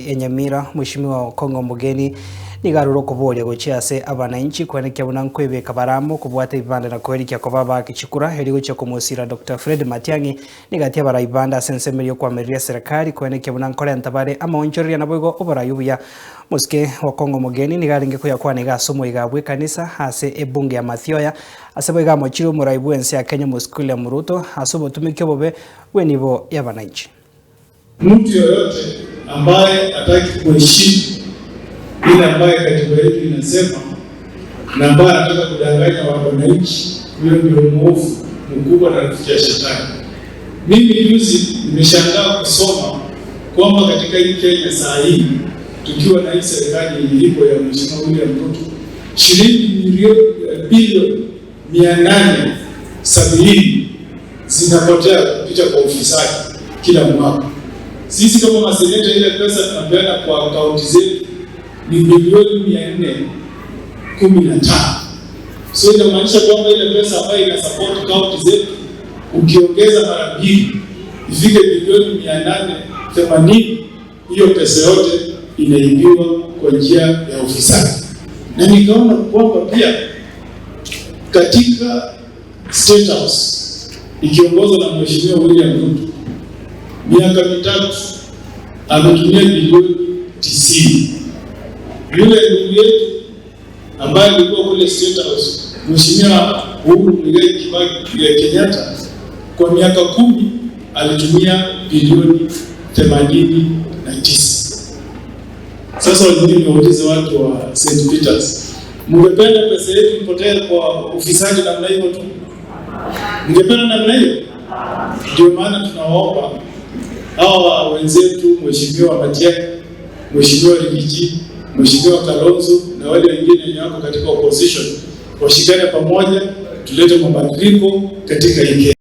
ya Nyamira Mheshimiwa Okongo Omogeni nigaruro kuboria gochiase abananchi kwenekia buna nkwebeka baramo kubwata ibanda na kwerikia kobaba kichikura heri gocha kumusira Dr. Fred Matiang'i nigatia bara ibanda sensemerio kwameria serikali kwenekia buna nkore ntabare amaonchoria na boigo obarayubuya muske Okongo Omogeni nigaringe kuya kwane gasomo igabwe kanisa ase ebunge ya Mathioya asebo igamo chiro muraibu ense ya Kenya muskule ya Muruto asobo tumikyo bobe wenibo ya bananchi. Mtu yoyote ambaye hataki kuheshimu ile ambaye katiba yetu inasema na ambaye anataka kudanganya wananchi, huyo ndio mwovu mkubwa na rafiki ya shetani. Mimi juzi nimeshangaa kusoma kwamba katika hii Kenya saa hii tukiwa na hii serikali ilipo ya Mheshimiwa William Ruto, shilingi bilioni 870 zinapotea kupitia kwa ufisadi kila mwaka. Sisi kama maseneta ile pesa tunapeana kwa akaunti zetu ni bilioni 415. So inamaanisha kwamba ile pesa ambayo ina support akaunti zetu ukiongeza mara mbili ifike bilioni 880, hiyo pesa yote inaibiwa kwa njia ya ufisadi. Na nikaona kwamba pia katika State House ikiongozwa na Mheshimiwa William Ruto, miaka mitatu ametumia bilioni 90. Yule ndugu yetu ambaye alikuwa kule State House, Mheshimiwa Uhuru Muigai Kenyatta, kwa miaka 10 alitumia bilioni 89. Sasa waziri niwaulize watu wa St. Peters, mngependa pesa yetu ipotee kwa ufisadi namna hiyo tu? Mngependa namna hiyo? Ndio maana tunawaomba hawa wenzetu, Mheshimiwa Matiang'i, Mheshimiwa Rigiji, Mheshimiwa Kalonzo na wale wengine wako katika opposition, washikane pamoja tulete mabadiliko katika hii Kenya.